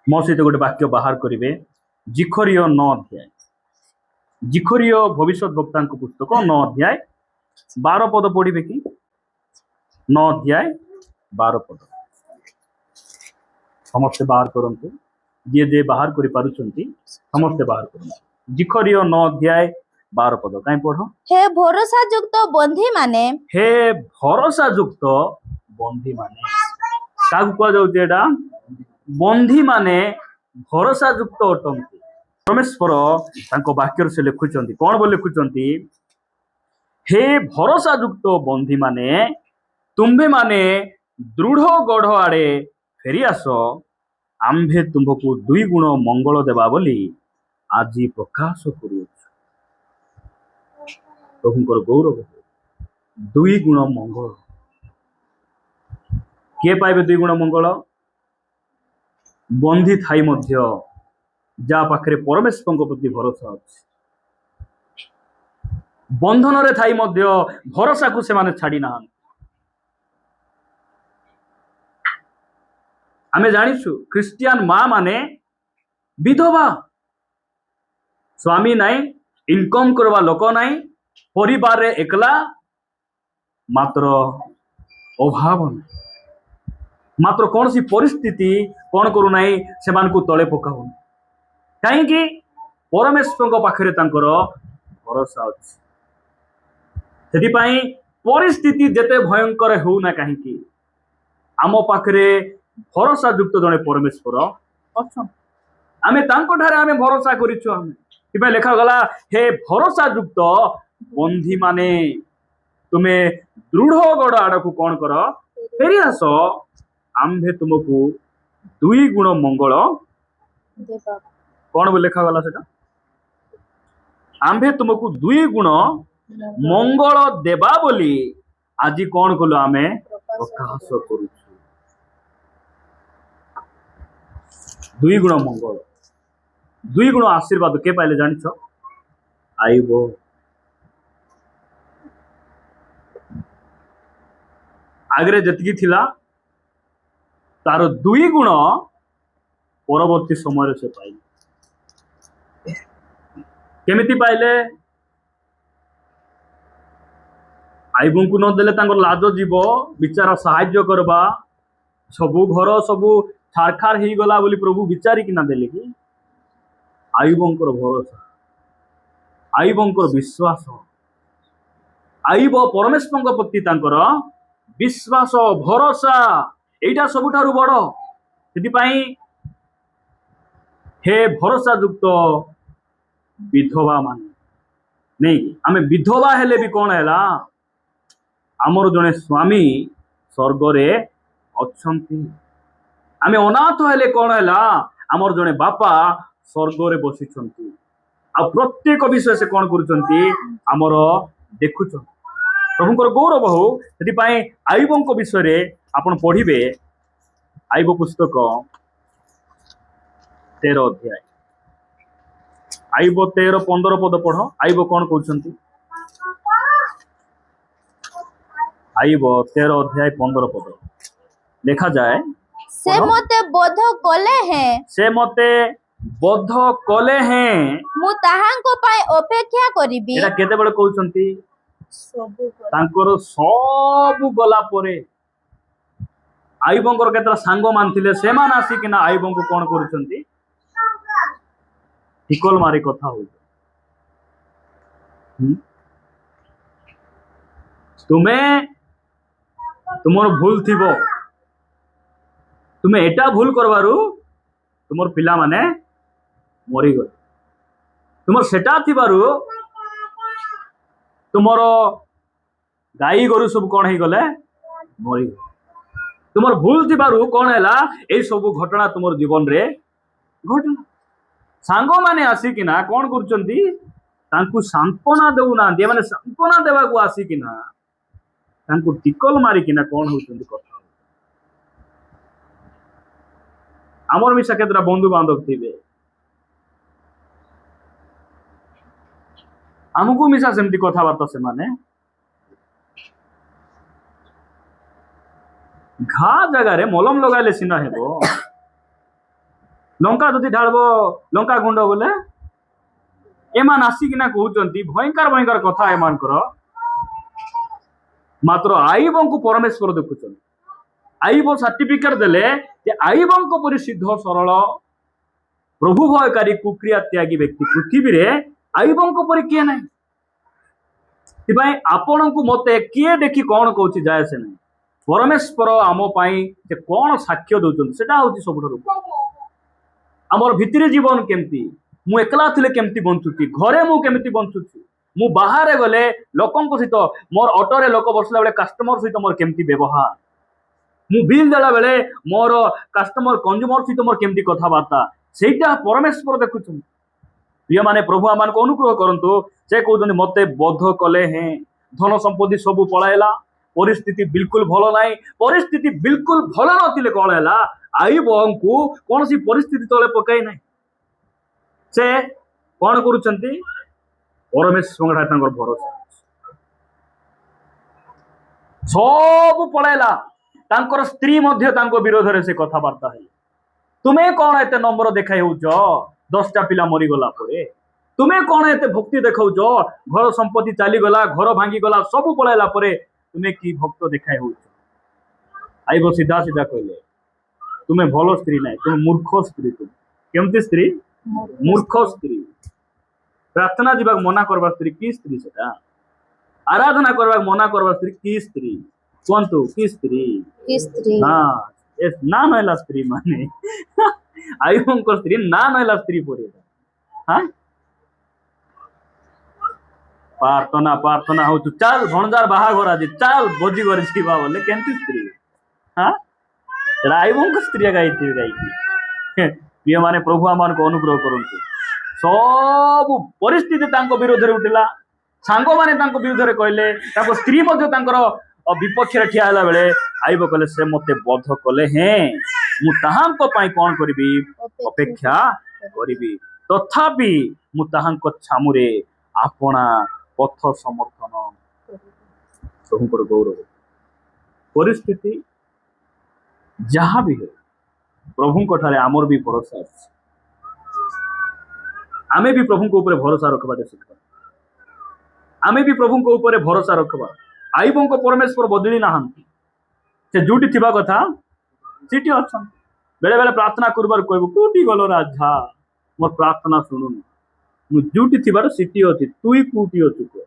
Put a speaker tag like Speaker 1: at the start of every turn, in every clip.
Speaker 1: ମୋ ସହିତ ଗୋଟେ ବାକ୍ୟ ବାହାର କରିବେ। ଜିଖରିୟ 9 ଅଧ୍ୟାୟ, ଜିଖରିୟ ଭବିଷ୍ୟତ ବକ୍ତାଙ୍କ ପୁସ୍ତକ 9 ଅଧ୍ୟାୟ 12 ପଦ ପଢିବେ କି? 9 ଅଧ୍ୟାୟ 12 ପଦ ସମସ୍ତେ ବାହାର କରନ୍ତୁ। ଯିଏ ବାହାର କରିପାରୁଛନ୍ତି ସମସ୍ତେ ବାହାର କରନ୍ତୁ। ଜିଖରିୟ 9 ଅଧ୍ୟାୟ 12 ପଦ କାହିଁ ପଢ।
Speaker 2: हे भरोसा युक्त बंधी माने,
Speaker 1: हे भरोसा युक्त बंधी माने। काहू कुआ जाउछि एटा? बंधी माने भरोसा युक्त अटंती। परमेश्वर तांको वाक्य से लिखुचंती कोन बोल लिखुचंती? हे भरोसा युक्त बंधी माने तुम्भे माने दृढ़ गढ़ आड़े फेरी आस, आम्भे तुम्भकु 2 गुण मंगल देबा बोली आज प्रकाश करूछु। प्रभुंकर गौरव 2 गुण मंगल। किए पाइबे 2 गुण मंगल? बंधी थाई मध्य जा पाखरे परमेश्वर प्रति भरोसा अछि, बंधन रे थाई मध्य भरोसा को से माने छाड़ी ना। आमे जानिछु क्रिश्चियन माँ माने विधवा, स्वामी नाई, इनकम करवा लोक नाई, परिवार रे एकला, मात्र अभाव नहीं, मात्र कौन सी परिस्थिति कौन करू नाई से मान को तले पकाऊ। कहीं परमेश्वर पाखरे तांकर भरोसा अछि। सेति पई परिस्थिति जेते भयंकर हो ना कहीं आम पाखरे भरोसा युक्त जड़े परमेश्वर अच्छा। आमे तांको ठारे आमे भरोसा करिछु। आमे कि लेखा गला हे भरोसा युक्त बंधी माने तुमे दृढ़ गड़ आड़ को कौन कर फेरी आस, आम्भे तुमको 2 गुण मंगल कौन लेखा गला सेटा? आम्भे तुमको 2 गुण मंगल देबा बोली आज कौन कलु आमे प्रकाश करू। 2 गुण मंगल, 2 गुण आशीर्वाद के पाइले जानिछ? आइबो आगरे जतकी थिला तार 2 गुण परवर्ती समय से पाइले। केमिति पाइले? आइबों को न देले तांकर लाज जीव, विचार साहाय्य करबा, सबु घर सबु छारखार ही गला बोली प्रभु विचारी कि ना देले कि? आइबोंकर भरोसा, आइबोंकर विश्वास, आइब परमेश्वर प्रति तांकर विश्वास भरोसा एटा सबुठारु बड़। सेति पई हे भरोसा युक्त विधवा माने नहीं, आमे विधवा हेले भी कौन हैला? आमर जने स्वामी स्वर्ग रे अछंती। आमे अनाथ हेले कौन हैला? आमर जने बापा स्वर्ग रे बसिछंती। आ प्रत्येक विषय से कौन करूछंती? आमर देखुछंती। प्रभुंकर गौरव हो। सेति पई आयुबंक विषय रे आपण पढ़िबे। आयुब पुस्तक 13 अध्याय, आयुब 13-15 पद पढ़। आयुब कौन कहउछंती? आयुब 13 अध्याय 15 पद लिखा जाए,
Speaker 2: से मते बोध कले हैं,
Speaker 1: से मते बोध कले हैं,
Speaker 2: मु ताहांको पाए अपेक्षा करिबी।
Speaker 1: एटा केते बळे कहउछंती?
Speaker 2: सबु
Speaker 1: तांकर सब गला परे आयुबंकर केतरा सांग मान थिले, से मान आसी कि ना आयुबंक कोन करूछंती? टिकल मारी कथा हो। तुम्हें तुमर भूल थिबो, तुम्हें एटा भूल करबारु तुमर पिला माने मरी गले, तुमर सेटा थिबारु तुमर गाई गोरु सब कौन ही गले मरी गले। तुमर भूल थिबारु कौन हैला ए सब घटना तुमर जीवन रे घटना। सांग माने आसी कि ना कौन करूचंती? तांकु सांत्वना देउ ना, जे माने सांत्वना देबा को आसी कि ना तांकु टिकल मारी कि ना कौन होचंती कथा। आमर मिसा केतरा बंधु बांधव थिबे, आमको मिसा सेमती कथबार्ता से माने घा जगार मलम लगाइले सीना हेबो, ଲଙ୍କା ଯଦି ଢାଳିବ ଲଙ୍କା ଗୁଣ୍ଡ ବୋଲେ ଏମାନେ ଆସିକିନା କହୁଛନ୍ତି ଭୟଙ୍କର ଭୟଙ୍କର କଥା ଏମାନଙ୍କର। ମାତ୍ର ଆଇବଙ୍କୁ ପରମେଶ୍ୱର ଦେଖୁଛନ୍ତି। ଆଇବ ସାର୍ଟିଫିକେଟ ଦେଲେ ଯେ ଆଇବଙ୍କ ପରି ସିଦ୍ଧ ସରଳ ପ୍ରଭୁ ଭୟକାରୀ କୁକ୍ରିୟା ତ୍ୟାଗୀ ବ୍ୟକ୍ତି ପୃଥିବୀରେ ଆଇବଙ୍କ ପରି କିଏ ନାହିଁ। ସେଥିପାଇଁ ଆପଣଙ୍କୁ ମତେ କିଏ ଦେଖି କଣ କହୁଛି ଯାଏ ସେ ନାହିଁ। ପରମେଶ୍ୱର ଆମ ପାଇଁ ସେ କଣ ସାକ୍ଷ୍ୟ ଦଉଛନ୍ତି ସେଟା ହଉଛି ସବୁଠାରୁ। ଆମର ଭିତରେ ଜୀବନ କେମିତି, ମୁଁ ଏକଲା ଥିଲେ କେମିତି ବଞ୍ଚୁଛି, ଘରେ ମୁଁ କେମିତି ବଞ୍ଚୁଛି, ମୁଁ ବାହାରେ ଗଲେ ଲୋକଙ୍କ ସହିତ ମୋର ଅଟୋରେ ଲୋକ ବସିଲା ବେଳେ କଷ୍ଟମର ସହିତ ମୋର କେମିତି ବ୍ୟବହାର, ମୁଁ ବିଲ୍ ଦେଲା ବେଳେ ମୋର କଷ୍ଟମର କଞ୍ଜୁମର ସହିତ ମୋର କେମିତି କଥାବାର୍ତ୍ତା, ସେଇଟା ପରମେଶ୍ୱର ଦେଖୁଛନ୍ତି। ପ୍ରିୟମାନେ ପ୍ରଭୁ ଆମମାନଙ୍କୁ ଅନୁଗ୍ରହ କରନ୍ତୁ। ସେ କହୁଛନ୍ତି ମତେ ବୋଧ କଲେ ହେଁ ଧନ ସମ୍ପତ୍ତି ସବୁ ପଳାଇଲା, ପରିସ୍ଥିତି ବିଲକୁଲ ଭଲ ନାହିଁ। ପରିସ୍ଥିତି ବିଲକୁଲ ଭଲ ନଥିଲେ କଣ ହେଲା, ଆଇବଙ୍କୁ କୌଣସି ପରିସ୍ଥିତି ତଳେ ପକାଇ ନାହିଁ। ସେ କଣ କରୁଛନ୍ତି, ପରମେଶ୍ୱର ତାଙ୍କର ଭରସା। ସବୁ ପଳାଇଲା, ତାଙ୍କର ସ୍ତ୍ରୀ ମଧ୍ୟ ତାଙ୍କ ବିରୋଧରେ ସେ କଥାବାର୍ତ୍ତା ହେଲେ। ତୁମେ କଣ ଏତେ ନମ୍ବର ଦେଖାଇ ହଉଛ 10ଟା ପିଲା ମରିଗଲା ପରେ, ତୁମେ କଣ ଏତେ ଭକ୍ତି ଦେଖାଉଛ, ଘର ସମ୍ପତ୍ତି ଚାଲିଗଲା, ଘର ଭାଙ୍ଗିଗଲା, ସବୁ ପଳାଇଲା ପରେ ତୁମେ କି ଭକ୍ତ ଦେଖାଇ ହଉଛ। ଆଇବ ସିଧା ସିଧା କହିଲେ ତୁମେ ଭଲ ସ୍ତ୍ରୀ ନାହିଁ, ତୁମେ ମୂର୍ଖ ସ୍ତ୍ରୀ। ତୁମେ କେମିତି ସ୍ତ୍ରୀ? ମୂର୍ଖ ସ୍ତ୍ରୀ। ପ୍ରାର୍ଥନା ଯିବାକୁ ମନା କରିବା ସ୍ତ୍ରୀ କି ସ୍ତ୍ରୀ ସେଟା? ଆରାଧନା କରିବାକୁ ମନା କରିବା ସ୍ତ୍ରୀ କି ସ୍ତ୍ରୀ? କୁହନ୍ତୁ କି ସ୍ତ୍ରୀ? ହଁ ନା ନହେଲା ସ୍ତ୍ରୀ ମାନେ ଆଇବଙ୍କ ସ୍ତ୍ରୀ ନା ନହେଲା ସ୍ତ୍ରୀ ପରି। ହଁ ପ୍ରାର୍ଥନା ପ୍ରାର୍ଥନା ହଉଛୁ, ଚାଲ ଭଣଜାର ବାହାଘର ଆଜି, ଚାଲ ଭୋଜି କରି ଯିବା ବୋଲେ କେମିତି ସ୍ତ୍ରୀ? ହଁ ଆଇବଙ୍କ ସ୍ତ୍ରୀ ଗାଇଥିବେ ଗାଇକି। ପ୍ରିୟ ମାନେ ପ୍ରଭୁ ଆମମାନଙ୍କୁ ଅନୁଗ୍ରହ କରନ୍ତୁ। ସବୁ ପରିସ୍ଥିତି ତାଙ୍କ ବିରୋଧରେ ଉଠିଲା, ସାଙ୍ଗମାନେ ତାଙ୍କ ବିରୁଦ୍ଧରେ କହିଲେ, ତାଙ୍କ ସ୍ତ୍ରୀ ମଧ୍ୟ ତାଙ୍କର ବିପକ୍ଷରେ ଠିଆ ହେଲା ବେଳେ ଆଇବ କହିଲେ ସେ ମତେ ବୋଧ କଲେ ହେଁ ମୁଁ ତାହାଙ୍କ ପାଇଁ କଣ କରିବି, ଅପେକ୍ଷା କରିବି, ତଥାପି ମୁଁ ତାହାଙ୍କ ଛାମୁରେ ଆପଣା ପଥ ସମର୍ଥନ। ପ୍ରଭୁଙ୍କର ଗୌରବ। ପରିସ୍ଥିତି ଯାହା ବି ହଉ ପ୍ରଭୁଙ୍କ ଠାରେ ଆମର ବି ଭରସା ଅଛି। ଆମେ ବି ପ୍ରଭୁଙ୍କ ଉପରେ ଭରସା ରଖିବାଟା ଶିଖିବା। ଆମେ ବି ପ୍ରଭୁଙ୍କ ଉପରେ ଭରସା ରଖିବା। ଆଇବଙ୍କ ପରମେଶ୍ୱର ବଦଳି ନାହାନ୍ତି, ସେ ଯୋଉଠି ଥିବା କଥା ସେଠି ଅଛନ୍ତି। ବେଳେ ବେଳେ ପ୍ରାର୍ଥନା କରିବାର କହିବୁ କୋଉଠି ଗଲ ରାଜା, ମୋର ପ୍ରାର୍ଥନା ଶୁଣୁନି, ମୁଁ ଯୋଉଠି ଥିବାର ସେଠି ଅଛି, ତୁଇ କୋଉଠି ଅଛୁ କହ।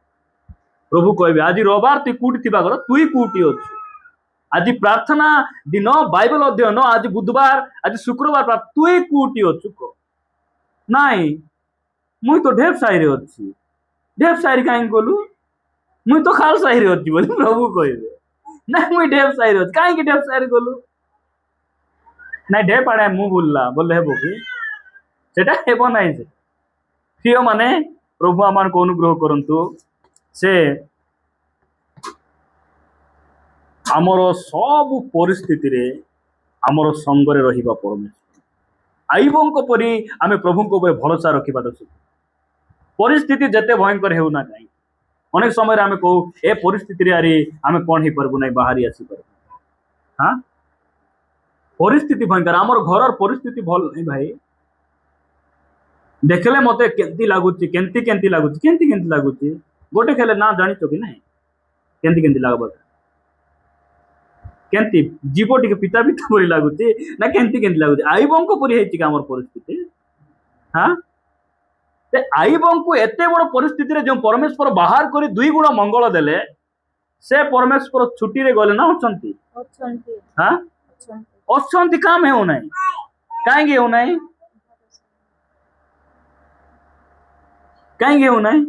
Speaker 1: ପ୍ରଭୁ କହିବେ ଆଜି ରବିବାର ତୁଇ କୋଉଠି ଥିବା କର, ତୁଇ କୋଉଠି ଅଛୁ। ଆଜି ପ୍ରାର୍ଥନା ଦିନ, ବାଇବେଲ ଅଧ୍ୟୟନ, ଆଜି ବୁଧବାର, ଆଜି ଶୁକ୍ରବାର, ତୁଇ କୋଉଠି ଅଛୁ କହ। ନାଇଁ ମୁଇଁ ତ ଢେପ ସାହିରେ ଅଛି। ଢେପ ସାହିରେ କାହିଁକି ଗଲୁ? ମୁଇଁ ତ ଖାଲ ସାହିରେ ଅଛି ବୋଲି ପ୍ରଭୁ କହିବେ। ନାଇଁ ମୁଇଁ ଢେପ ସାହିରେ ଅଛି, କାହିଁକି ଢେପ ସାହିରେ ଗଲୁ? ନାଇଁ ଢେପ ଆଡେ ମୁଁ ବୁଲିଲା ବୋଲେ ହେବ କି? ସେଟା ହେବ ନାହିଁ। ସେ ପ୍ରିୟ ମାନେ ପ୍ରଭୁ ଆମମାନଙ୍କୁ ଅନୁଗ୍ରହ କରନ୍ତୁ। ସେ ଆମର ସବୁ ପରିସ୍ଥିତିରେ ଆମର ସଙ୍ଗରେ ରହିବା ପରମେଶ୍ୱର। ଆଇବଙ୍କ ପରି ଆମେ ପ୍ରଭୁଙ୍କ ଉପରେ ଭରସା ରଖିବାଟା ଶିଖୁ। ପରିସ୍ଥିତି ଯେତେ ଭୟଙ୍କର ହେଉନା କାହିଁକି, ଅନେକ ସମୟରେ ଆମେ କହୁ ଏ ପରିସ୍ଥିତିରେ ଆରେ ଆମେ କଣ ହେଇପାରିବୁ ନାହିଁ, ବାହାରି ଆସିପାରିବୁ। ହଁ ପରିସ୍ଥିତି ଭୟଙ୍କର, ଆମର ଘରର ପରିସ୍ଥିତି ଭଲ ନାହିଁ ଭାଇ। ଦେଖିଲେ ମତେ କେମିତି ଲାଗୁଛି, କେମିତି ଲାଗୁଛି ଗୋଟେ ଖେଲେ ନା ଜାଣିଛ କି ନାହିଁ କେମିତି ଲାଗବ? କେମିତି ଜୀବ ଟିକେ ପିତା ପରି ଲାଗୁଛି ନା କେମିତି ଲାଗୁଛି? ଆଇବଙ୍କ ପରି ହେଇଛି କି ଆମର ପରିସ୍ଥିତି? ହଁ ଆଇବଙ୍କୁ ଏତେ ବଡ ପରିସ୍ଥିତିରେ ଯୋଉ ପରମେଶ୍ୱର ବାହାର କରି 2 ଗୁଣ ମଙ୍ଗଳ ଦେଲେ, ସେ ପରମେଶ୍ୱର ଛୁଟିରେ ଗଲେ ନା ଅଛନ୍ତି? ଅଛନ୍ତି। କାମ ହେଉନାହିଁ, କାହିଁକି ହେଉନାହିଁ? କାହିଁକି ହେଉନାହିଁ?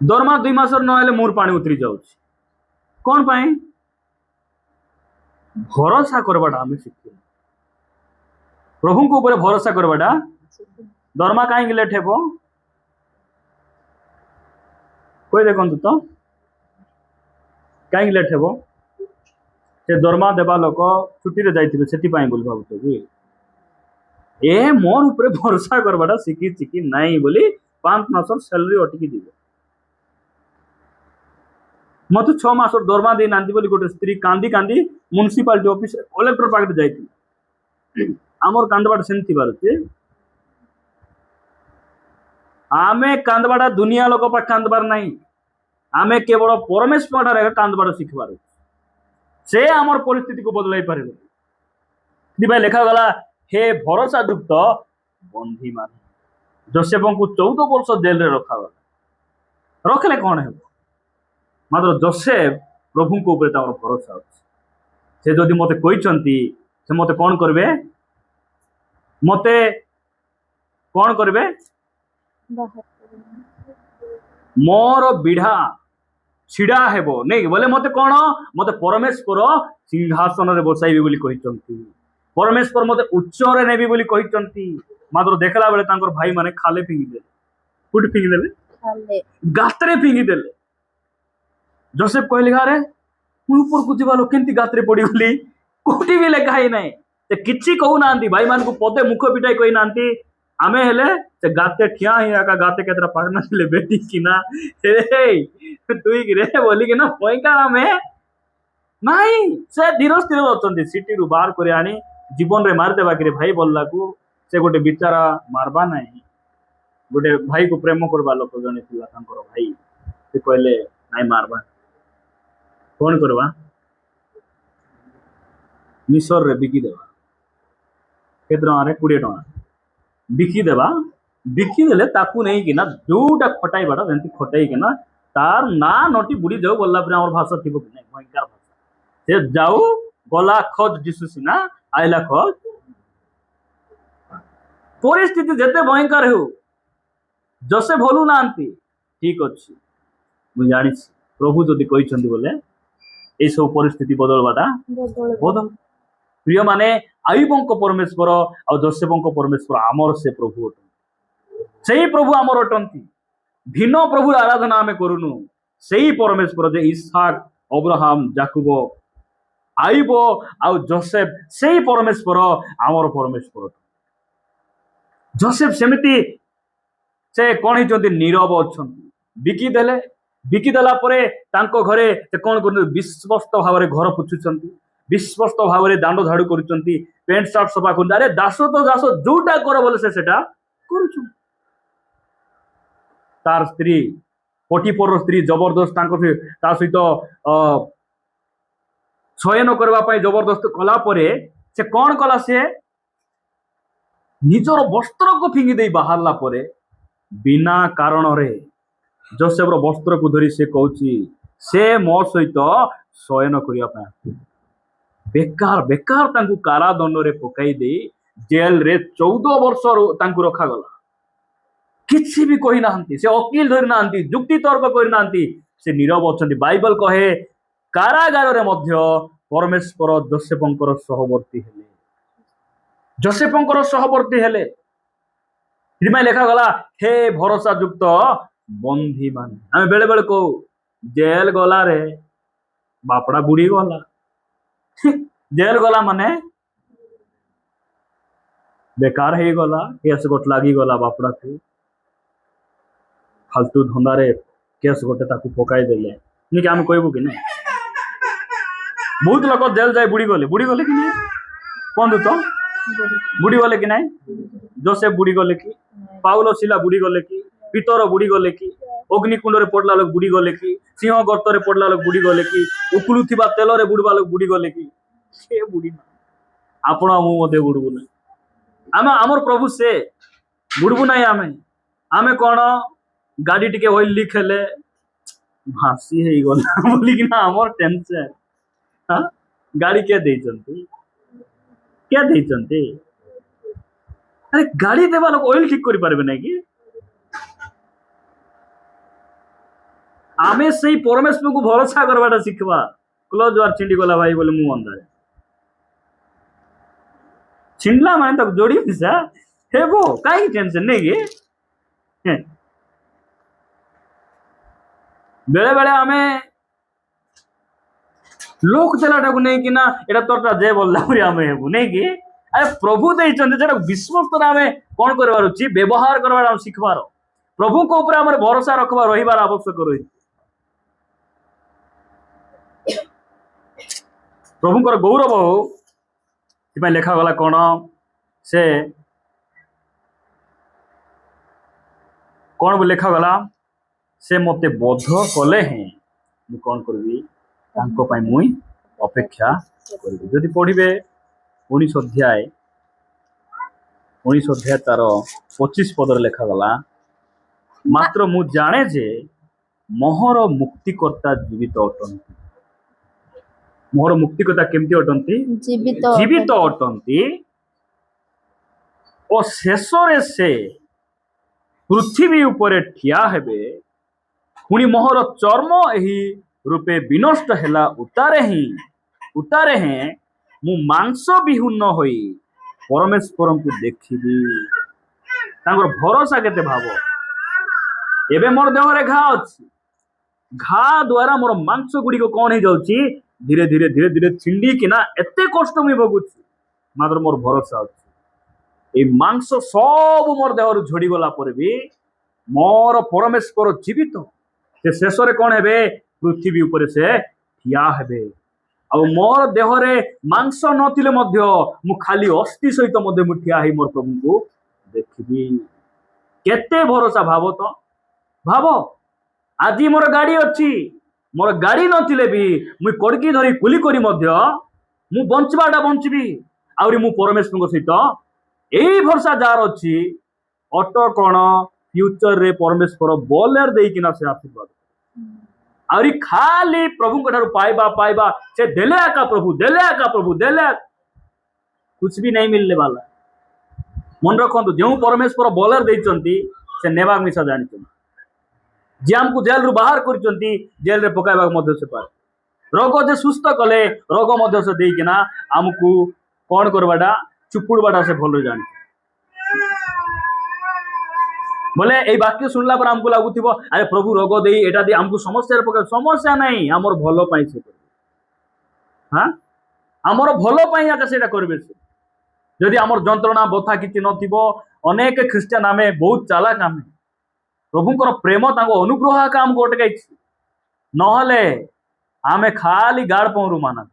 Speaker 1: ଦରମା 2 ମାସର ନହେଲେ ମୋର ପାଣି ଉତରି ଯାଉଛି। କଣ ପାଇଁ? ଭରସା କରବାଟା ଆମେ ଶିଖିବୁ। ପ୍ରଭୁଙ୍କ ଉପରେ ଭରସା କରବାଟା। ଦରମା କାହିଁକି ଲେଟ୍ ହେବ? କହି ଦେଖନ୍ତୁ ତ କାହିଁକି ଲେଟ୍ ହେବ? ସେ ଦରମା ଦେବା ଲୋକ ଛୁଟିରେ ଯାଇଥିବେ ସେଥିପାଇଁ ବୋଲି ଭାବୁଛ କି? ଏ ମୋର ଉପରେ ଭରସା କରବାଟା ଶିଖିଛି କି ନାଇଁ ବୋଲି 5 ମାସର ସାଲାରୀ ଅଟକି ଯିବ। मत 6 मास दरमा दे ना गोटे स्त्री कांदी कांदी म्युनिसिपालिटी ऑफिस कलेक्टर पाखे जाती आमर कांदबाट सेमती पारे आमे कांदबाटा दुनिया लोक पाख कांदबार नहीं आमे केवल परमेश्वर ठारे कांदबाट शिखबार से आमर परिस्थिति को बदलाई पारे लेखा गला हे भरोसा युक्त बंधी मान जोसेफ को 14 वर्ष जेल रे रखा गला रखले कौन है मात्र जोसेफ प्रभु को ऊपर भरोसा अच्छे से जदि मते कहते से मते कौन करबे मते कौन करबे मोर विढ़ा छिड़ा हेबो नहीं बोले मते कौन मते परमेश्वर सिंहासन रे बसाइबे बोली कहिसंती परमेश्वर मते उच्च रे नेबी बोली कहिसंती मात्र देखला बेले तांकर भाई माने खाले फिंगी देले कुट फिंगी देले गात्रे फिंगी देले जोसेफ कहले गारे मु ऊपर को जीवा लोक केंती गात्रे पड़ी गली कोठी भी लेखा ही नहीं ते किछि कहू नांती भाई मान को पदे मुख पिटाई कहि नांती आमे हेले से गाते ठिया ही आका गाते केतरा पागना ले बेटी किना हे तुई गिरे बोली कि ना पैका में नहीं से धीरे स्थिर होचंदी सिटी रु बाहर करे आनी जीवन रे मार देबा कि भाई बोलला को से गोटे बिचारा मारबा नहीं गोटे भाई को प्रेम करबा लोक जने थिला तांकर भाई से कहले नहीं मारबा कौन करवा मिसर रे बिकी देबा केतरा रे 20 टका बिकी देबा बिकी देले ताकू नहीं कि ना जोटा खटाई बाटा जेंति खटाई कि ना तार ना नटी बुड़ी जाऊ बोलला पर हमर भाषा थिबो कि नहीं भयंकर भाषा से जाऊ गला खोज जिसु सिना आइला खोज परिस्थिति जेते भयंकर हो जसे भलु नांती ठीक अछि मु जानि प्रभु जदि कहिसंती बोले ए सब परिस्थिति बदलबाटा बदल प्रिय माने आयुबंक परमेश्वर और जोसेफंक परमेश्वर आमर से प्रभु अटंती से प्रभु आमर अटंती भिन्न प्रभु आराधना आमे करूनु से परमेश्वर जे इसहाक अब्राहम जाकुब आयुब आ जोसेफ से परमेश्वर आमर परमेश्वर जोसेफ सेमिति से कौन ही नीरव अच्छा बिकी देला परे तांको घरे से कौन कर विश्वस्त भाव घर पुछुंट विश्वस्त भाव दांड झाड़ू कर पेंट सार्ट सफा कर अरे दास तो दास जोटा कर बोले से तार स्त्री पटिपर स्त्री जबरदस्त ता सहित शयन करने जबरदस्त कला परे से कौन कला से निजर वस्त्र को फिंगी दे बाहरला परे बिना कारण रे जोसेफ वस्त्र को धरी से कहूची से मो सहित शयन करने बेकार बेकार तांकु कारादंड रे पकाई दे जेल रे 14 वर्ष तांकु रखा गला किसी भी कही नांती से वकील धरी नांती जुक्ति तर्क करी नांती से नीरव अछंती बाइबल कहे कारागार रे मध्य परमेश्वर जोसेफंकर सहवर्ती हेले जोसेफंकर सहवर्ती हेले हिमा लेखा गला हे भरोसा युक्त बंधी मान आमे बेले बेले को जेल गला रे बापड़ा बुड़ी गला जेल गला माने बेकार हे गला केस गोट लागी गला बापड़ा को फालतू धंदा रे केस गोटे ताकू पकाई देले नहीं कि आम कहबू कि नहीं बहुत लोग जेल जाए बुड़ी गले कि नहीं कहतु तो बुड़ी गले कि नहीं जोसेफ बुड़ी गले कि पाउलो शिला बुड़ी गले कि पीतर बुड़ी गले कि अग्निकुंड रे पड़ला लोग बुड़ी गले कि सिंह गर्त रे पड़ला लोग बुड़ी गले कि उकुलू थिबा तेल रे बुड़वा लोग बुड़ी गले कि से बुड़ी ना आपण मु मते बुड़बू ना आमे हमर प्रभु से बुड़बू ना आमे कोन गाड़ी टिके ऑयल लीक हेले भासी हे गला बोली कि ना हमर टेंशन हां गाड़ी के देचंती अरे गाड़ी देवा लोग ऑयल ठीक करि पारबे नै कि आमे सही परमेश्वर को भरोसा करवाटा शिखवा क्लोज वार छिंडी गला भाई बोले मु अंदर छिंडला माने तक जोड़ी पिसा हेबो काई टेंशन नै कि बेले बेले आमे लोक चलाटा को नहीं कि ना एटा तोरटा जे बोलला परी आमे हेबो नहीं कि अरे प्रभु देइचंदे जेटा विश्वास तर आमे कोन करबार अछि व्यवहार करबार हम शिखबार प्रभु को ऊपर हमर भरोसा रखबा रहिबार आवश्यक रही प्रभुंकर गौरव हो लेखा गला कौन से कौन लेखा गला से मते बोध कले हैं मु कौन करबी तांको पई मुई अपेक्षा करबी जदि पढ़िबे 19 अध्याय तार 25 पदर लेखा गला मात्र मु जाने जे मोहर मुक्तिकर्ता जीवित अटंती मोहर मुक्तिकर्ता केमती अटंती जीवित अटंती और शेष से पृथ्वी उपरे ठिया हेबे पुणी मोहर चर्म एही रूपे विनष्ट हेला उतारे हैं मु मांस विहुन्न होई परमेश्वर को देखिबी तांकर भरोसा केते भाव एबे मोर देह रे घा अछि घा द्वारा मोर मांस गुडी को कोन हे जाउची धीरे धीरे धीरे धीरे छिंडी किना एते कष्ट मुई भोगुची मात्र मोर भरोसा अछि ए मांस सब मोर देह रु झड़ी गला पर भी मोर परमेश्वर जीवित से शेष रे कोन हेबे पृथ्वी ऊपर से ठिया हेबे आ मोर देह रे मांस नथिले मध्य मु खाली अस्थि सहित मध्य मु ठिया हे मोर प्रभु को देखिबी केते भरोसा भाव तो भाव आज मोर गाड़ी अच्छी मोर गाड़ी नथिले भी मुई कड़की धरी कुली करी मध्य मु बंचबाटा बंचबी आउरी मु परमेश्वर सहित एई भरोसा जार अच्छी ऑटो कौन फ्यूचर रे परमेश्वर बोलेर देकिना से आशीर्वाद आउरी खाली प्रभु ठार पाइबा पाइबा से देले आका प्रभु देले कुछ भी नहीं मिलने वाला मन रखु जो परमेश्वर बोलेर देइचंती से नेबाक मिसा जानी जे हमको जेल रु बाहर कर जेल रे पकाइबा मध्य से पार रोग जे सुस्थ कले रोग मध्य से देकिना हमको कौन करवाटा चुपुड़बाटा से भल जानी बोले ये वाक्य सुनला पर हमको लगुव अरे प्रभु रोग दे एटा दे हमको समस्या पकाए समस्या नहीं आमर भल पाई से हाँ आमर भल पाई आका सेटा करबे से जदि आमर जंत्रणा बथा किछि नथिबो अनेक ख्रिस्टियन आमे बहुत चालाक आमे प्रभुंकर प्रेम तांको अनुग्रह काम अटकाई नहले आमे खाली गाड़ पौरू माना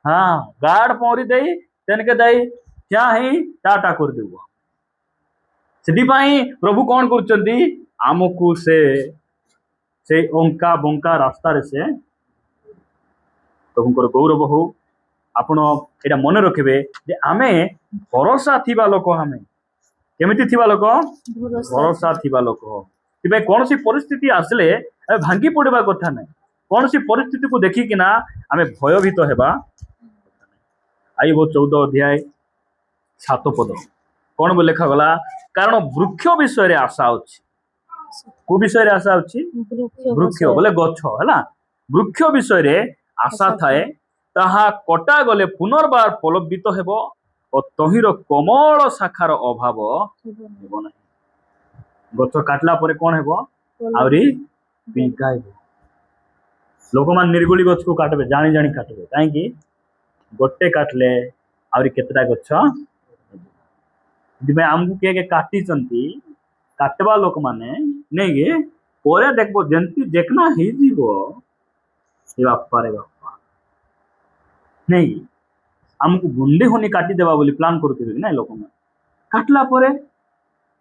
Speaker 1: हाँ गाड़ पौरी दे तेनके जाई क्या ही टाटा कर देबो से प्रभु कौन करचंदी आमको से अंका बंका रास्ता रे से प्रभुंकर गौरव हो आपण एटा मन रखिबे जे आमे भरोसा थिबा लोक आमे केमिति थिबा लोक भरोसा थिबा लोक तिबे कोनसी परिस्थिति आसले भांगी पड़वा कथा नहीं कोनसी परिस्थिति को देखि किना आमे भयभीत हेबा आइबो 14 अध्याय 7 पद कौन बोले लेखा गला कारण वृक्ष विषय रे आशा अछि को विषय रे आशा अछि वृक्ष बोले गछ हैला वृक्ष विषय रे आशा थाए ताहा कटा गले पुनर्बार पलबित हेबो और तहिर कोमल शाखार अभाव हेबो नाही गछ काटला परे कोन हेबो आउरी पिंकाइबो लोक मान निर्गुली गछ को काटबे जानी जानी काटबे काहे कि गोटे काटले आउरी केतरा गछ दिबे हमको के काटी चंती काटवा लोक माने नहीं गे पोरे देखबो जंती देखना ही जीवो ए बापा रे बापा नहीं हमको गुंडे होनी काटी देबा बोली प्लान करते कि ना लोक में काटला परे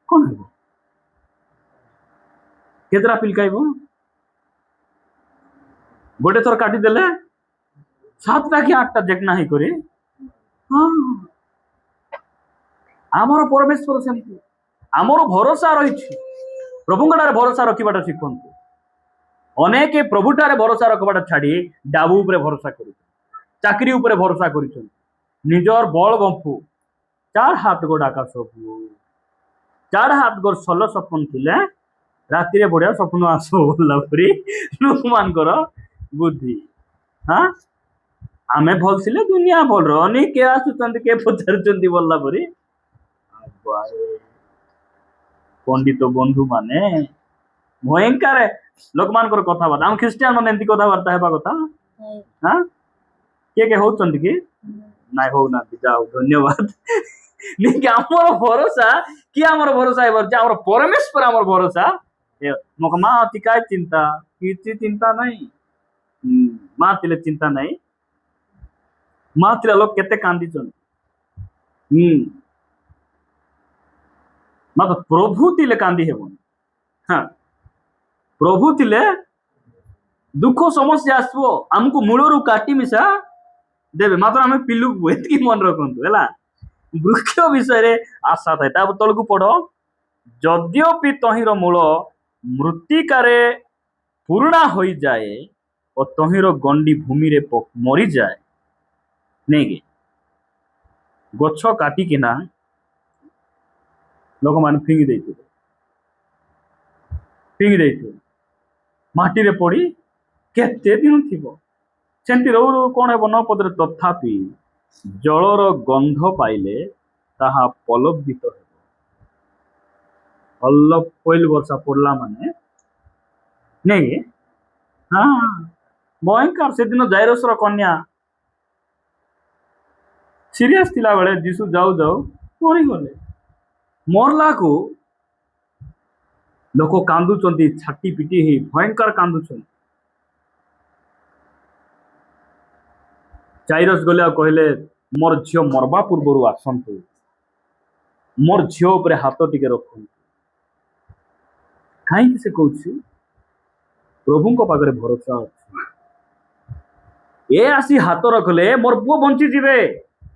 Speaker 1: कोन हेबो केतरा पिलकाइबो गोटे थोर काटी देले 7टा कि 8टा देखना ही करे हाँ आमर परमेश्वर सेमती आमर भरोसा रही प्रभुंटारे भरोसा रखा शिखु अनेक प्रभुटारे भरोसा रखा छाड़ी डाबू उपरे भरोसा कर चाकरी उपरे भरोसा कर निजर बल बंफु 4 हाथ गोड़ आकाश को 4 हाथ गोड़ सल सपन थिले राति रे बढ़िया सपन आसो बोला परी लोक मानकर बुद्धि हाँ आमे भल थिले दुनिया भल रनी के आसुचंती के पचारुचंती बोलला परी पंडित बंधु माने भयंकर लोक मानकर कथाबार्ता हम ख्रिस्टियान माने एंती कथाबार्ता हेबा कथा हाँ के होचंती कि नाइ हो ना जाओ धन्यवाद नहीं कि हमर भरोसा कि हमर भरोसा है बरजा हमर परमेश्वर हमर भरोसा मक मां अति काय चिंता किछि चिंता नहीं मां तिले चिंता नहीं ମାତ୍ର ଲୋକ କେତେ କାନ୍ଦିଛନ୍ତି। ମାତ୍ର ପ୍ରଭୁ ଥିଲେ କାନ୍ଦି ହେବନି। ହଁ, ପ୍ରଭୁ ଥିଲେ ଦୁଃଖ ସମସ୍ୟା ଆସିବ ଆମକୁ ମୂଳରୁ କାଟି ମିଶା ଦେବେ, ମାତ୍ର ଆମେ ପିଲୁକୁ ଏତିକି ମନେ ରଖନ୍ତୁ ହେଲା। ବୃକ୍ଷ ବିଷୟରେ ଆଶା ଥାଏ। ତା ତଳକୁ ପଢ, ଯଦ୍ୟପି ତହିଁର ମୂଳ ମୃତ୍ତିକାରେ ପୁରୁଣା ହୋଇଯାଏ ଓ ତହିଁର ଗଣ୍ଡି ଭୂମିରେ ମରିଯାଏ, ନେଇକି ଗଛ କାଟିକିନା ଲୋକମାନେ ଫିଙ୍ଗି ଦେଇଥିବେ, ମାଟିରେ ପଡି କେତେ ଦିନ ଥିବ। ସେମିତି ରହୁ ରହୁ କଣ ହେବ ନ ପଦରେ, ତଥାପି ଜଳର ଗନ୍ଧ ପାଇଲେ ତାହା ପଲବିତ ହେବ। ପହିଲ ବର୍ଷା ପଡିଲା ମାନେ ନାଇଁ, ହଁ ଭୟଙ୍କର। ସେଦିନ ଜାଇରସର କନ୍ୟା ସିରିୟସ ଥିଲା ବେଳେ ଯୀଶୁ ଯାଉ ଯାଉ ମରିଗଲେ। ମରଲାକୁ ଲୋକ କାନ୍ଦୁଛନ୍ତି, ଛାଟି ପିଟି ହେଇ ଭୟଙ୍କର କାନ୍ଦୁଛନ୍ତି। ଜାଇରସ ଗଲେ ଆଉ କହିଲେ, ମୋର ଝିଅ ମରବା ପୂର୍ବରୁ ଆସନ୍ତୁ, ମୋର ଝିଅ ଉପରେ ହାତ ଟିକେ ରଖନ୍ତୁ। କାହିଁକି ସେ କହୁଛି? ପ୍ରଭୁଙ୍କ ପାଖରେ ଭରସା ଅଛି। ଏ ଆସି ହାତ ରଖିଲେ ମୋର ପୁଅ ବଞ୍ଚିଯିବେ,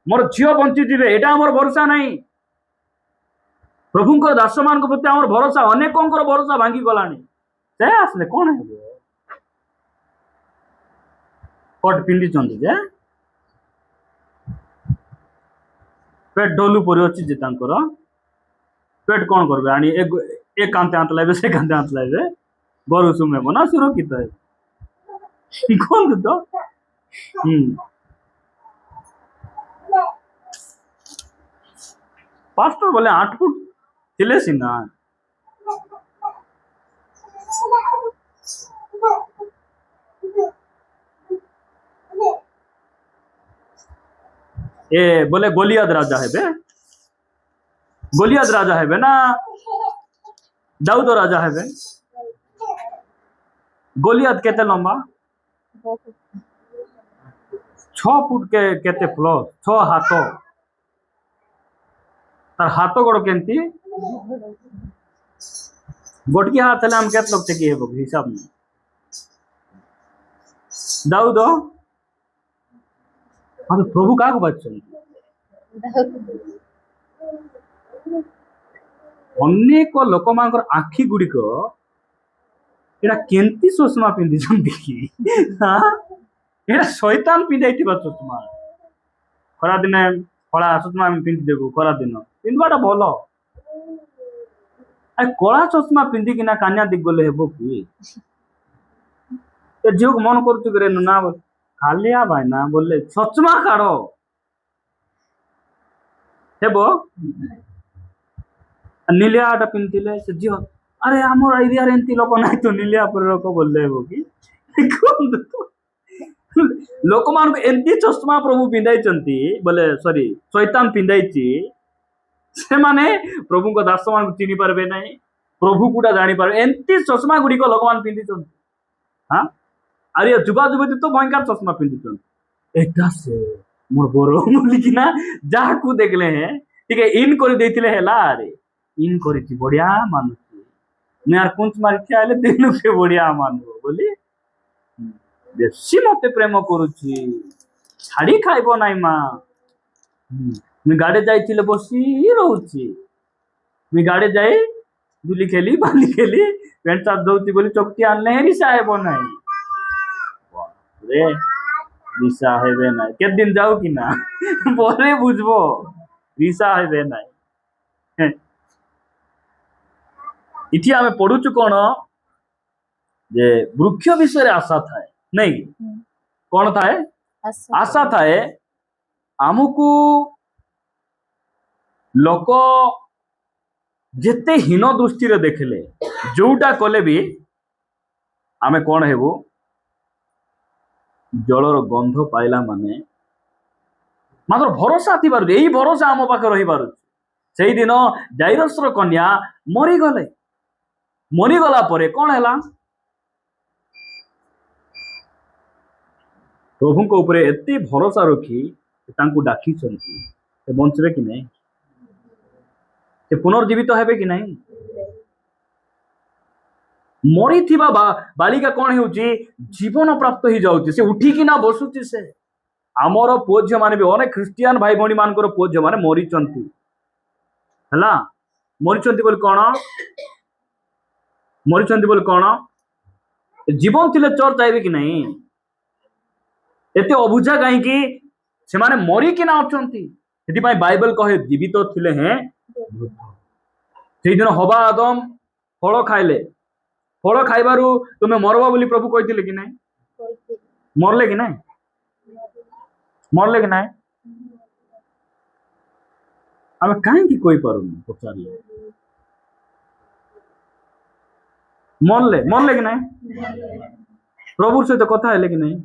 Speaker 1: ମୋର ଝିଅ ବଞ୍ଚିଯିବେ, ଏଇଟା ଆମର ଭରସା ନାହିଁ। ପ୍ରଭୁଙ୍କ ଦାସମାନଙ୍କ ପ୍ରତି ଆମର ଭରସା, ଅନେକଙ୍କର ଭରସା ଭାଙ୍ଗି ଗଲାଣି। ସେ ଆସିଲେ କଣ ହେବ? କୋଟ ପିନ୍ଧିଛନ୍ତି ଯେ ପେଟ ଡୋଲୁ ପରି ଅଛି ଯେ ତାଙ୍କର ପେଟ କଣ କରିବେ? ଆଣି ଏ କାନ୍ତେ ହାତ ଲାଗିବେ, ସେ କାନ୍ତେ ହାତ ଲାଗିବେ, ଘରୁ ସୁମେବ ନା ସୁରକ୍ଷିତ ହେବ? କୁହନ୍ତୁ ତ। ପାଷ୍ଟର ବୋଲେ 8 ଫୁଟ ଥିଲେ ସିନା। ଏ ବୋଲେ ଗୋଲିଆଦ ରାଜା ହେବେ, ଗୋଲିଆଦ ରାଜା ହେବେ ନା ଦାଉଦ ରାଜା ହେବେ? ଗୋଲିଆଦ କେତେ ଲମ୍ବା? 6 ଫୁଟ କେତେ ପ୍ଲସ୍ 6 ହାତ। ତାର ହାତ ଗୋଡ କେମିତି? ଗୋଟିଏ ହାତ ହେଲେ ଆମେ କେତେ ଲୋକ ଟେକି ହେବ ହିସାବ ନାହିଁ। ଦାଉଦ ପ୍ରଭୁ କାହାକୁ ବାଛିଛନ୍ତି? ଅନେକ ଲୋକମାନଙ୍କର ଆଖି ଗୁଡିକ ଏଟା କେମିତି ଚଷମା ପିନ୍ଧିଛନ୍ତି କି? ଏଟା ଶୈତାନ ପିନ୍ଧାଇଥିବା ଚଷମା। ଖରାଦିନେ କଳା ଚଷମା ଆମେ ପିନ୍ଧିଦେବୁ, ଖରାଦିନ ପିନ୍ଧିବାଟା ଭଲ। କଳା ଚଷମା ପିନ୍ଧିକିନା କାନ୍ୟା ଦିଗ ଗଲେ ହେବ କି? ଏ ଝିଅକୁ ମନ କରୁଛୁ କି ରେ ନା ଖାଲିଆ ଭାଇନା ବୋଲେ ଚଷମା କାଢ ହେବ। ନିଲିଆଟା ପିନ୍ଧିଥିଲେ ସେ ଝିଅ, ଆରେ ଆମର ଏରିଆରେ ଏମିତି ଲୋକ ନାହିଁ ତ ନିଲିଆ ପରି ଲୋକ ବୋଲେ ହେବ କି? ଲୋକମାନଙ୍କୁ ଏମିତି ଚଷମା ପ୍ରଭୁ ପିନ୍ଧାଇଛନ୍ତି, ବୋଲେ ସରି ଶୈତାନ ପିନ୍ଧାଇଛି, ସେମାନେ ପ୍ରଭୁଙ୍କ ଦାସ ମାନଙ୍କୁ ଚିହ୍ନି ପାରିବେ ନାହିଁ, ପ୍ରଭୁ ଗୁଡା ଜାଣିପାରିବେ। ଏମିତି ଚଷମା ଗୁଡିକ ଲୋକମାନେ ପିନ୍ଧିଛନ୍ତି। ହଁ, ଆରେ ଯୁବା ଯୁବତୀ ତ ଭୟଙ୍କର ଚଷମା ପିନ୍ଧିଛନ୍ତି। ଏଟା ସେ ମୋର ବର ବୋଲିକିନା ଯାହାକୁ ଦେଖିଲେ ଟିକେ ଇନ୍ କରି ଦେଇଥିଲେ ହେଲା। ଆରେ ଇନ୍ କରିଛି, ବଢିଆ ମାନୁଛି, ମୁଁ ଆର କୁଞ୍ଚ ମାରି ଠିଆ ହେଲେ ଦିନକୁ ବଢିଆ ମାନବ ବୋଲି ବେଶୀ ମତେ ପ୍ରେମ କରୁଛି, ଛାଡି ଖାଇବ ନାଇଁ ମା। ମୁଁ ଗାଡି ଯାଇଥିଲେ ବସି ରହୁଛି, ମୁଁ ଗାଡି ଯାଇ ଦୁଲି ଖେଲି ବାଲି ଖେଲି ପ୍ୟାଣ୍ଟ ସାର୍ଟ ଦଉଛି ବୋଲି ଚକଟି ଆଣିଲେ ରିସା ହେବ ନାହିଁ। ରିସା ହେବେ ନାହିଁ, କେତେ ଦିନ ଯାଉ କି ନା ପରେ ବୁଝବ, ରିସା ହେବେ ନାହିଁ। ଏଠି ଆମେ ପଢୁଛୁ କଣ ଯେ ବୃକ୍ଷ ବିଷୟରେ ଆଶା ଥାଏ, ନାଇଁ କି? କଣ ଥାଏ? ଆଶା ଥାଏ। ଆମକୁ ଲୋକ ଯେତେ ହୀନ ଦୃଷ୍ଟିରେ ଦେଖିଲେ, ଯୋଉଟା କଲେ ବି ଆମେ କଣ ହେବୁ? ଜଳର ଗନ୍ଧ ପାଇଲା ମାନେ ମାତ୍ର ଭରସା ଥିବାରୁ, ଏଇ ଭରସା ଆମ ପାଖରେ ରହିପାରୁଛି। ସେଇଦିନ ଜାଇରସର କନ୍ୟା ମରିଗଲେ। ମରିଗଲା ପରେ କଣ ହେଲା? ପ୍ରଭୁଙ୍କ ଉପରେ ଏତେ ଭରସା ରଖି ତାଙ୍କୁ ଡାକିଛନ୍ତି ସେ ବଞ୍ଚିବେ କି ନାହିଁ? ସେ ପୁନର୍ଜୀବିତ ହେବେ କି ନାହିଁ? ମରିଥିବା ବାଳିକା କଣ ହେଉଛି? ଜୀବନ ପ୍ରାପ୍ତ ହେଇଯାଉଛି, ସେ ଉଠିକିନା ବସୁଛି। ସେ ଆମର ପୁଅ ଝିଅ ମାନେ ବି ଅନେକ ଖ୍ରୀଷ୍ଟିଆନ ଭାଇ ଭଉଣୀ ମାନଙ୍କର ପୁଅ ଝିଅ ମାନେ ମରିଛନ୍ତି ହେଲା। ମରିଛନ୍ତି ବୋଲି କଣ? ମରିଛନ୍ତି ବୋଲି କଣ? ଜୀବନ ଥିଲେ ଚର୍ଚ୍ଚ ଆଇବେ କି ନାହିଁ? ଏତେ ଅବୁଝା କାହିଁକି? ସେମାନେ ମରିକିନା ଅଛନ୍ତି। ସେଥିପାଇଁ ବାଇବେଲ କହେ ଜୀବିତ ଥିଲେ ହେଁ ବୃଦ୍ଧ। ସେଇଦିନ ହବା ଆଦମ ଫଳ ଖାଇଲେ, ଫଳ ଖାଇବାରୁ ତୁମେ ମରବ ବୋଲି ପ୍ରଭୁ କହିଥିଲେ କି ନାହିଁ? ମରଲେ କି ନାହିଁ? ମରଲେ କି ନାହିଁ? ଆମେ କାହିଁକି କହିପାରୁନି? ପଚାରିଲେ ମରଲେ ମରଲେ କି ନାହିଁ? ପ୍ରଭୁ ସହିତ କଥା ହେଲେ କି ନାହିଁ?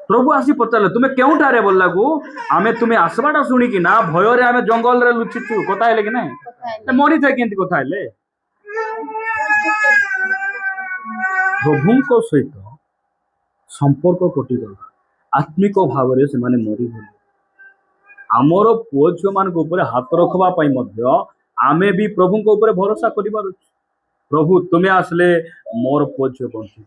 Speaker 1: ପ୍ରଭୁ ଆସି ପଚାରିଲେ ତୁମେ କେଉଁଠାରେ ବୋଲାକୁ ଆମେ ତୁମେ ଆସିବାଟା ଶୁଣିକି ନା ଭୟରେ ଆମେ ଜଙ୍ଗଲରେ ଲୁଚିଛୁ। କଥା ହେଲେ କି ନାହିଁ? ମରିଥାଏ କେମିତି କଥା ହେଲେ? ପ୍ରଭୁଙ୍କ ସହିତ ସମ୍ପର୍କ କଟିଗଲା, ଆତ୍ମିକ ଭାବରେ ସେମାନେ ମରିଗଲେ। ଆମର ପୁଅ ଝିଅ ମାନଙ୍କ ଉପରେ ହାତ ରଖିବା ପାଇଁ ମଧ୍ୟ ଆମେ ବି ପ୍ରଭୁଙ୍କ ଉପରେ ଭରସା କରିବାର ଅଛି। ପ୍ରଭୁ ତୁମେ ଆସିଲେ ମୋର ପୁଅ ଝିଅ ବଞ୍ଚିବ,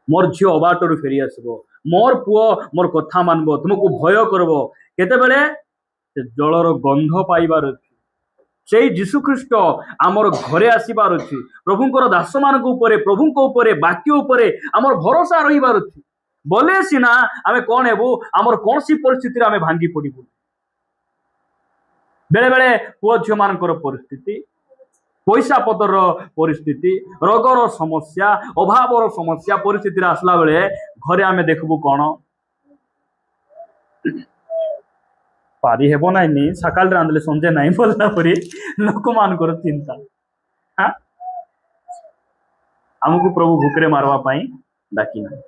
Speaker 1: ମୋର ଝିଅ ଅବାଟରୁ ଫେରି ଆସିବ, ମୋର ପୁଅ ମୋର କଥା ମାନବ, ତୁମକୁ ଭୟ କରିବ। କେତେବେଳେ? ସେ ଜଳର ଗନ୍ଧ ପାଇବାର ଅଛି। ସେଇ ଯୀଶୁ ଖ୍ରୀଷ୍ଟ ଆମର ଘରେ ଆସିବାର ଅଛି। ପ୍ରଭୁଙ୍କର ଦାସ ମାନଙ୍କ ଉପରେ, ପ୍ରଭୁଙ୍କ ଉପରେ, ବାକ୍ୟ ଉପରେ ଆମର ଭରସା ରହିବାର ଅଛି। ବୋଲେ ସିନା ଆମେ କଣ ହେବୁ? ଆମର କୌଣସି ପରିସ୍ଥିତିରେ ଆମେ ଭାଙ୍ଗି ପଡିବୁ। ବେଳେ ବେଳେ ପୁଅ ଝିଅ ମାନଙ୍କର ପରିସ୍ଥିତି, ପଇସା ପତ୍ରର ପରିସ୍ଥିତି, ରୋଗର ସମସ୍ୟା, ଅଭାବର ସମସ୍ୟା ପରିସ୍ଥିତିରେ ଆସିଲା ବେଳେ ଘରେ ଆମେ ଦେଖିବୁ କଣ? ପାରି ହେବ ନାହିଁ, ସକାଳରେ ରାନ୍ଧିଲେ ସଞ୍ଜେ ନାହିଁ ବୋଲିଲା ପରି ଲୋକମାନଙ୍କର ଚିନ୍ତା। ଆମକୁ ପ୍ରଭୁ ଭୁକରେ ମାରବା ପାଇଁ ଡାକି ନାହିଁ।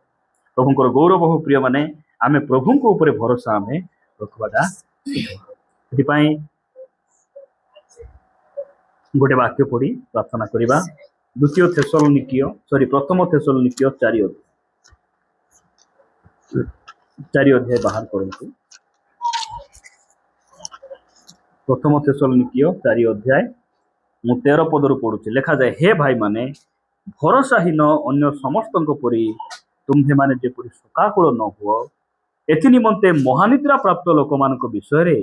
Speaker 1: ପ୍ରଭୁଙ୍କର ଗୌରବ ହଉ ପ୍ରିୟ ମାନେ, ଆମେ ପ୍ରଭୁଙ୍କ ଉପରେ ଭରସା ଆମେ ରଖିବାଟା। ସେଥିପାଇଁ ଗୋଟେ ବାକ୍ୟ ପଢି ପ୍ରାର୍ଥନା କରିବା। ପ୍ରଥମ ଥେସଲୋନିକୀୟ 4 ଅଧ୍ୟାୟ ବାହାର କରନ୍ତୁ। ପ୍ରଥମ ଥେସଲୋନିକୀୟ 4 ଅଧ୍ୟାୟ ମୁଁ 13 ପଦରୁ ପଢୁଛି। ଲେଖାଯାଏ, ହେ ଭାଇ ମାନେ, ଭରସାହୀନ ଅନ୍ୟ ସମସ୍ତଙ୍କ ପରି ତୁମ୍ଭେମାନେ ଯେପରି ଶୋକାକୁଳ ନ ହୁଅ, ଏଥି ନିମନ୍ତେ ମହାନିଦ୍ରା ପ୍ରାପ୍ତ ଲୋକମାନଙ୍କ ବିଷୟରେ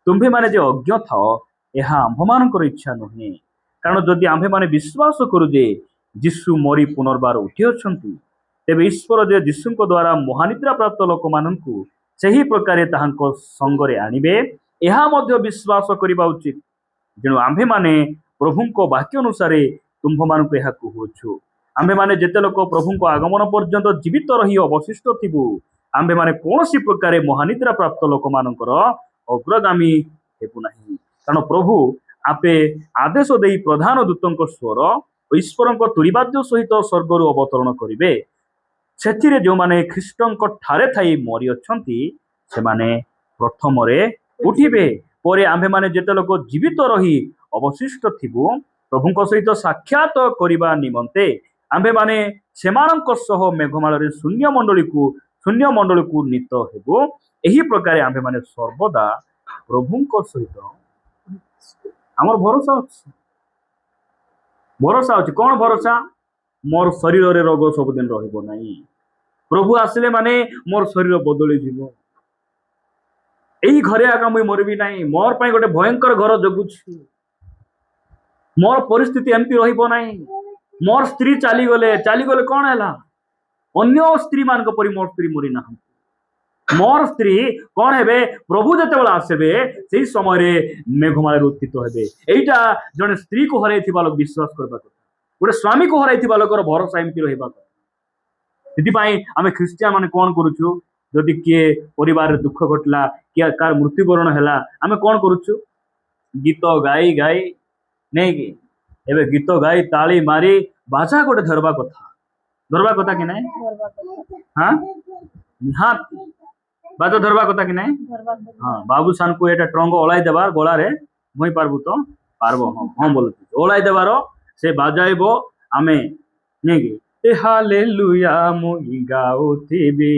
Speaker 1: ତୁମ୍ଭେମାନେ ଯେ ଅଜ୍ଞ ଥାଅ, ଏହା ଆମ୍ଭମାନଙ୍କର ଇଚ୍ଛା ନୁହେଁ। କାରଣ ଯଦି ଆମ୍ଭେମାନେ ବିଶ୍ୱାସ କରୁ ଯେ ଯୀଶୁ ମରି ପୁନର୍ବାର ଉଠି ଅଛନ୍ତି, ତେବେ ଈଶ୍ୱର ଯେ ଯୀଶୁଙ୍କ ଦ୍ୱାରା ମହାନିଦ୍ରା ପ୍ରାପ୍ତ ଲୋକମାନଙ୍କୁ ସେହି ପ୍ରକାରେ ତାହାଙ୍କ ସଙ୍ଗରେ ଆଣିବେ, ଏହା ମଧ୍ୟ ବିଶ୍ୱାସ କରିବା ଉଚିତ। ତେଣୁ ଆମ୍ଭେମାନେ ପ୍ରଭୁଙ୍କ ବାକ୍ୟ ଅନୁସାରେ ତୁମ୍ଭମାନଙ୍କୁ ଏହା କହୁଅଛୁ। ଆମ୍ଭେମାନେ ଯେତେ ଲୋକ ପ୍ରଭୁଙ୍କ ଆଗମନ ପର୍ଯ୍ୟନ୍ତ ଜୀବିତ ରହି ଅବଶିଷ୍ଟ ଥିବୁ, ଆମ୍ଭେମାନେ କୌଣସି ପ୍ରକାରେ ମହାନିଦ୍ରା ପ୍ରାପ୍ତ ଲୋକମାନଙ୍କର ଅଗ୍ରଗାମୀ ହେବୁ ନାହିଁ। କାରଣ ପ୍ରଭୁ ଆପେ ଆଦେଶ ଦେଇ ପ୍ରଧାନ ଦୂତଙ୍କ ସ୍ୱର ଓ ଈଶ୍ୱରଙ୍କ ତୁରୀବାଦ୍ୟ ସହିତ ସ୍ୱର୍ଗରୁ ଅବତରଣ କରିବେ। ସେଥିରେ ଯେଉଁମାନେ ଖ୍ରୀଷ୍ଟଙ୍କ ଠାରେ ଥାଇ ମରିଅଛନ୍ତି ସେମାନେ ପ୍ରଥମରେ ଉଠିବେ। ପରେ ଆମ୍ଭେମାନେ ଯେତେ ଲୋକ ଜୀବିତ ରହି ଅବଶିଷ୍ଟ ଥିବୁ, ପ୍ରଭୁଙ୍କ ସହିତ ସାକ୍ଷାତ କରିବା ନିମନ୍ତେ ଆମ୍ଭେମାନେ ସେମାନଙ୍କ ସହ ମେଘମାଳରେ ଶୂନ୍ୟମଣ୍ଡଳୀକୁ ନୀତ ହେବୁ। ଏହି ପ୍ରକାରେ ଆମ୍ଭେମାନେ ସର୍ବଦା ପ୍ରଭୁଙ୍କ ସହିତ ଆମର ଭରସା ଅଛି। ଭରସା ଅଛି। କଣ ଭରସା? ମୋର ଶରୀରରେ ରୋଗ ସବୁଦିନ ରହିବ ନାହିଁ। ପ୍ରଭୁ ଆସିଲେ ମାନେ ମୋର ଶରୀର ବଦଳିଯିବ। ଏଇ ଘରେ ଆଗ ମୁଁ ମରିବି ନାହିଁ। ମୋର ପାଇଁ ଗୋଟେ ଭୟଙ୍କର ଘର ଜଗୁଛି। ମୋର ପରିସ୍ଥିତି ଏମିତି ରହିବ ନାହିଁ। ମୋର ସ୍ତ୍ରୀ ଚାଲିଗଲେ କଣ ହେଲା? ଅନ୍ୟ ସ୍ତ୍ରୀ ମାନଙ୍କ ପରି ମୋର ସ୍ତ୍ରୀ ମରି ନାହାନ୍ତି। ମୋର ସ୍ତ୍ରୀ କଣ ହେବେ? ପ୍ରଭୁ ଯେତେବେଳେ ଆସିବେ ସେଇ ସମୟରେ ମେଘମାଳାରେ ଉତ୍ଥିତ ହେବେ। ଏଇଟା ଜଣେ ସ୍ତ୍ରୀକୁ ହରାଇଥିବା ଲୋକ ବିଶ୍ୱାସ କରିବା କଥା। ଗୋଟେ ସ୍ୱାମୀକୁ ହରାଇଥିବା ଲୋକର ଭରସା ଏମିତି ରହିବା କଥା। ସେଥିପାଇଁ ଆମେ ଖ୍ରୀଷ୍ଟିଆନ ମାନେ କଣ କରୁଛୁ? ଯଦି କିଏ ପରିବାରରେ ଦୁଃଖ ଘଟିଲା, କିଏ କାହାର ମୃତ୍ୟୁବରଣ ହେଲା, ଆମେ କଣ କରୁଛୁ? ଗୀତ ଗାଇ ନେଇକି ଏବେ ଗୀତ ଗାଇ ତାଳି ମାରି ବାଜା ଗୋଟେ ଧରବା କଥା କି ନାଇଁ? ନିହାତି ବାଜା ଧରବା କଥା କି ନାଇଁ? ହଁ, ବାବୁସାନକୁ ଏଟା ଟ୍ରଙ୍ଗ ଓଳାଇ ଦେବାର ଗଳାରେ ମୁଇଁ ପାରବୁ ତ ପାରବ। ହଁ ବୋଲୁଛୁ ଓଳାଇ ଦେବାର ସେ ବାଜାଇବ। ଆମେ ନେଇକି ହାଲେଲୁୟା ମୁଇଁ ଗାଉଥିବି,